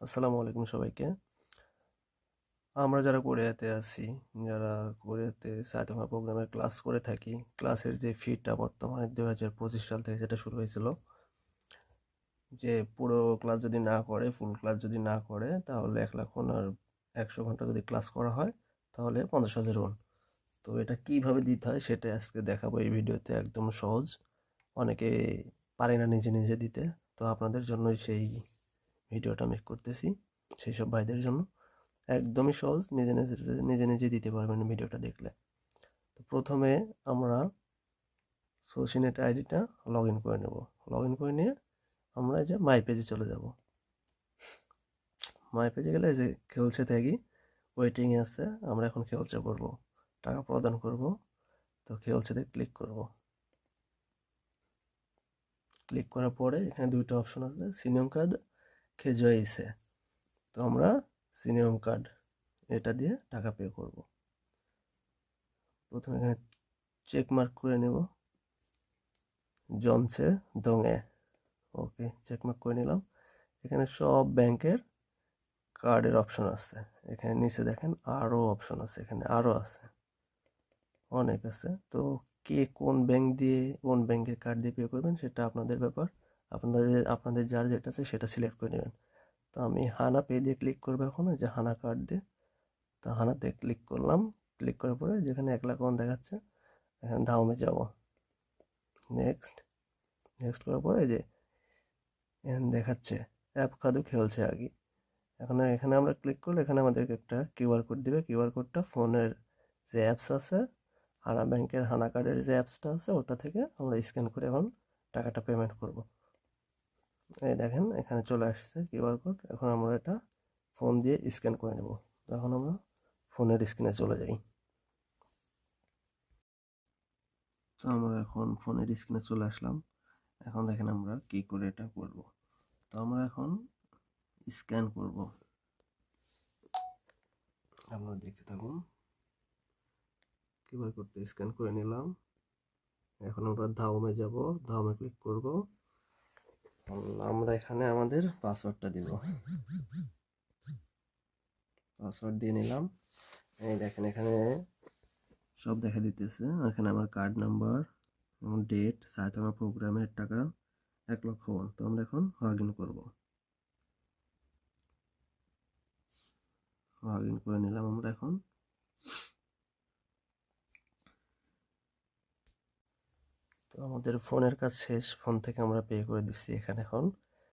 আসসালামু আলাইকুম সবাইকে। আমরা যারা কোরিয়াতে আছি, যারা কোরিয়াতে সাইতোমা প্রোগ্রামের ক্লাস করে থাকি, ক্লাসের যে ফিটা বর্তমানে 2025 সাল থেকে যেটা শুরু হয়েছিল, যে পুরো ক্লাস যদি না করে, ফুল ক্লাস যদি না করে, তাহলে 1 লাখ ওন, আর 100 ঘন্টা যদি ক্লাস করা হয় তাহলে 50,000 ওন। তো এটা কিভাবে দিতে হয় সেটা আজকে দেখাবো এই ভিডিওতে, একদম সহজ। অনেকে পারে না নিজে নিজে দিতে, তো আপনাদের জন্যই সেই ভিডিওটা মেক করতেছি, সেই সব ভাইদের জন্য। একদমই সহজ, নিজে নিজে নিজে নিজে দিতে পারবেন ভিডিওটা দেখলে। তো প্রথমে আমরা সোশিনেট আইডিটা লগ ইন করে নেব। লগ ইন করে নিয়ে আমরা এই যে মাই পেজে চলে যাব। মাই পেজে গেলে এই যে খেলছে থাকি ওয়েটিংয়ে আছে, আমরা এখন খেলছে করব, টাকা প্রদান করব। তো খেলছেতে ক্লিক করব। ক্লিক করার পরে এখানে দুইটা অপশন আছে, সিনিয়ম কার্ড, খেজুয়াইছে। তো আমরা সিনিয়ম কার্ড এটা দিয়ে টাকা পে করব। প্রথমে এখানে চেক মার্ক করে নেব, জনসে দঙে। ওকে, চেকমার্ক করে নিলাম। এখানে সব ব্যাংকের কার্ডের অপশন আছে। এখানে নিচে দেখেন আরও অপশন আছে, এখানে আরও আছে, অনেক আছে। তো কে কোন ব্যাংক দিয়ে, কোন ব্যাংকের কার্ড দিয়ে পে করবেন সেটা আপনাদের ব্যাপার। আপনাদের যার যেটা আছে সেটা সিলেক্ট করে নেবেন। তো আমি হানা পে দিয়ে ক্লিক করবো এখন, যে হানা কার্ড দিয়ে। তো হানাতে ক্লিক করলাম। ক্লিক করার পরে যেখানে 1 লাখ ওয়ান দেখাচ্ছে, এখানে ধাউমে যাব। নেক্সট। নেক্সট করার পরে যে এখানে দেখাচ্ছে অ্যাপ খাদু খেলছে আগে। এখন এখানে আমরা ক্লিক করলে এখানে আমাদেরকে একটা কিউআর কোড দিবে। কিউআর কোডটা ফোনের যে অ্যাপস আছে, হানা ব্যাংকের হানা কার্ডের যে অ্যাপসটা আছে ওটা থেকে আমরা স্ক্যান করে এখন টাকাটা পেমেন্ট করব। এই দেখেন এখানে চলে আসছে কিউআর কোড। এখন আমরা এটা ফোন দিয়ে স্ক্যান করে নেব। তখন আমরা ফোনের স্ক্রিনে চলে যাই। তো আমরা এখন ফোনের স্ক্রিনে চলে আসলাম। এখন দেখেন আমরা কি করে এটা করব। তো আমরা এখন স্ক্যান করব, আপনারা দেখতে থাকুন। কিউআর কোডটা স্ক্যান করে নিলাম। এখন আমরা ধাউমে যাব, ধাউমে ক্লিক করব। আমরা এখানে আমাদের পাসওয়ার্ডটা দিব, পাসওয়ার্ড দিয়ে নিলাম। এই দেখেন এখানে সব দেখা দিতেছে। এখানে আমার কার্ড নাম্বার এবং ডেট, সাইতোমা প্রোগ্রামের টাকা 1 লক্ষ ওয়ান। তো আমরা এখন লগ ইন করবো। লগ ইন করে নিলাম আমরা এখন। তো আমাদের ফোনের কাজ শেষ, ফোন থেকে আমরা পে করে দিচ্ছি এখানে এখন।